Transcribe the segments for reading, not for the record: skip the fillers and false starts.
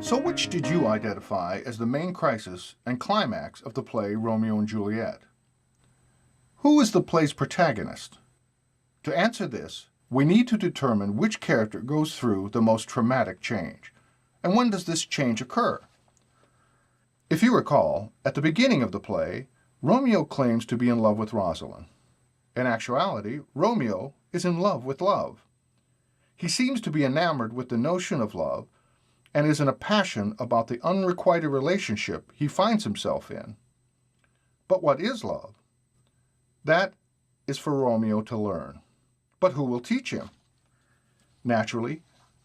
So which did you identify as the main crisis and climax of the play Romeo and Juliet? Who is the play's protagonist? To answer this, we need to determine which character goes through the most traumatic change, and when does this change occur? If you recall, at the beginning of the play, Romeo claims to be in love with Rosalind. In actuality, Romeo is in love with love. He seems to be enamored with the notion of love and is in a passion about the unrequited relationship he finds himself in. But what is love? That is for Romeo to learn. But who will teach him? Naturally,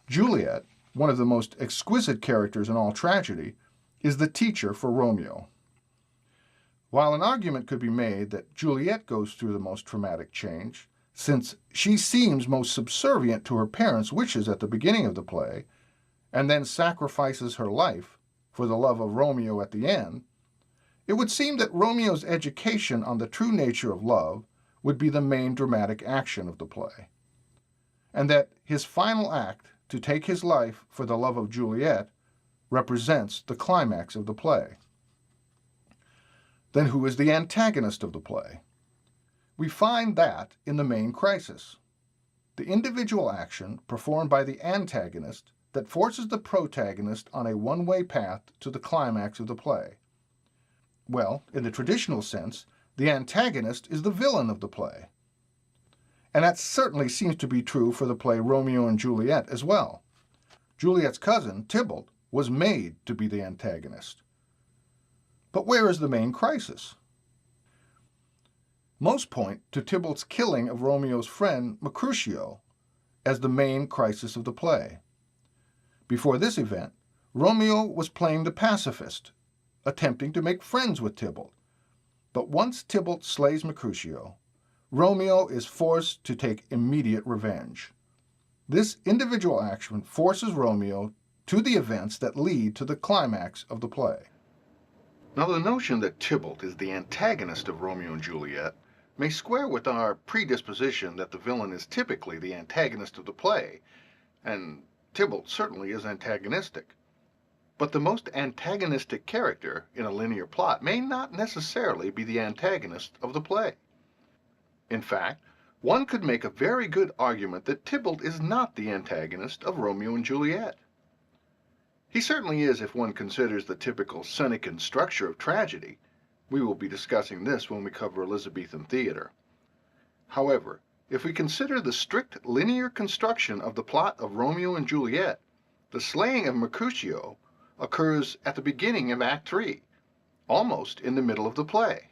Juliet, one of the most exquisite characters in all tragedy, is the teacher for Romeo. While an argument could be made that Juliet goes through the most traumatic change, since she seems most subservient to her parents' wishes at the beginning of the play, and then sacrifices her life for the love of Romeo at the end, it would seem that Romeo's education on the true nature of love would be the main dramatic action of the play, and that his final act to take his life for the love of Juliet represents the climax of the play. Then who is the antagonist of the play? We find that in the main crisis, the individual action performed by the antagonist that forces the protagonist on a one-way path to the climax of the play. Well, in the traditional sense, the antagonist is the villain of the play. And that certainly seems to be true for the play Romeo and Juliet as well. Juliet's cousin, Tybalt, was made to be the antagonist. But where is the main crisis? Most point to Tybalt's killing of Romeo's friend, Mercutio, as the main crisis of the play. Before this event, Romeo was playing the pacifist, attempting to make friends with Tybalt. But once Tybalt slays Mercutio, Romeo is forced to take immediate revenge. This individual action forces Romeo to the events that lead to the climax of the play. Now, the notion that Tybalt is the antagonist of Romeo and Juliet may square with our predisposition that the villain is typically the antagonist of the play, and Tybalt certainly is antagonistic. But the most antagonistic character in a linear plot may not necessarily be the antagonist of the play. In fact, one could make a very good argument that Tybalt is not the antagonist of Romeo and Juliet. He certainly is if one considers the typical Senecan structure of tragedy. We will be discussing this when we cover Elizabethan theater. However, if we consider the strict linear construction of the plot of Romeo and Juliet, the slaying of Mercutio occurs at the beginning of Act 3, almost in the middle of the play.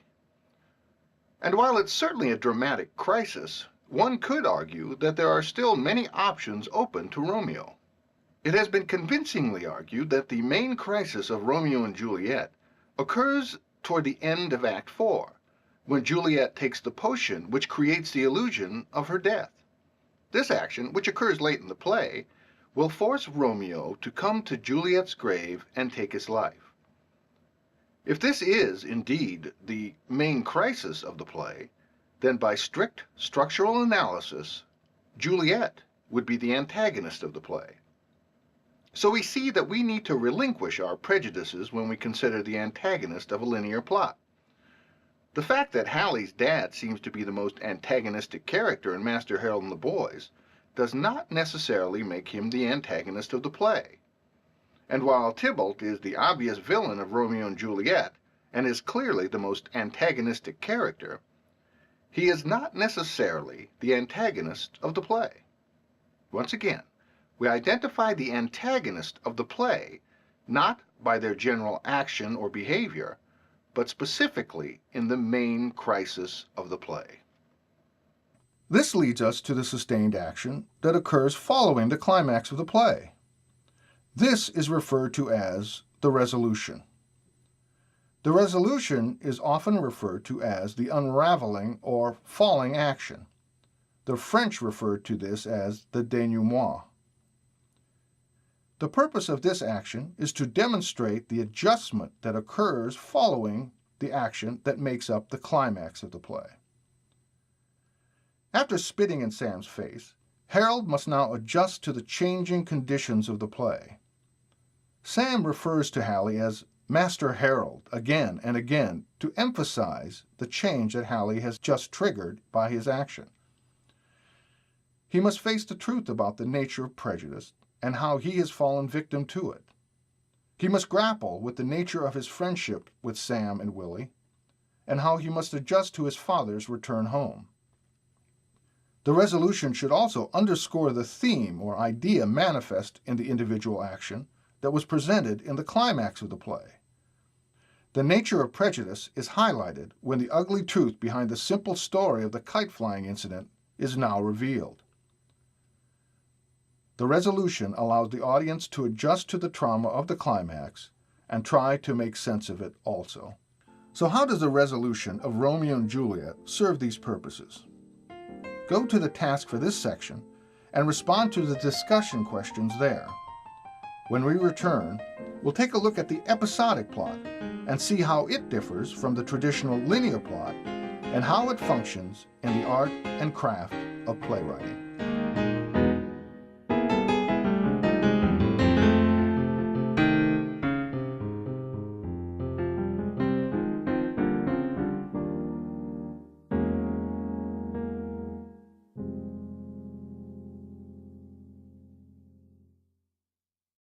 And while it's certainly a dramatic crisis, one could argue that there are still many options open to Romeo. It has been convincingly argued that the main crisis of Romeo and Juliet occurs toward the end of Act 4, when Juliet takes the potion which creates the illusion of her death. This action, which occurs late in the play, will force Romeo to come to Juliet's grave and take his life. If this is indeed the main crisis of the play, then by strict structural analysis, Juliet would be the antagonist of the play. So we see that we need to relinquish our prejudices when we consider the antagonist of a linear plot. The fact that Hallie's dad seems to be the most antagonistic character in Master Harold and the Boys does not necessarily make him the antagonist of the play. And while Tybalt is the obvious villain of Romeo and Juliet, and is clearly the most antagonistic character, he is not necessarily the antagonist of the play. Once again, we identify the antagonist of the play not by their general action or behavior, but specifically in the main crisis of the play. This leads us to the sustained action that occurs following the climax of the play. This is referred to as the resolution. The resolution is often referred to as the unraveling or falling action. The French referred to this as the denouement. The purpose of this action is to demonstrate the adjustment that occurs following the action that makes up the climax of the play. After spitting in Sam's face, Harold must now adjust to the changing conditions of the play. Sam refers to Hallie as Master Harold again and again to emphasize the change that Hallie has just triggered by his action. He must face the truth about the nature of prejudice and how he has fallen victim to it. He must grapple with the nature of his friendship with Sam and Willie, and how he must adjust to his father's return home. The resolution should also underscore the theme or idea manifest in the individual action that was presented in the climax of the play. The nature of prejudice is highlighted when the ugly truth behind the simple story of the kite-flying incident is now revealed. The resolution allows the audience to adjust to the trauma of the climax and try to make sense of it also. So how does the resolution of Romeo and Juliet serve these purposes? Go to the task for this section and respond to the discussion questions there. When we return, we'll take a look at the episodic plot and see how it differs from the traditional linear plot and how it functions in the art and craft of playwriting.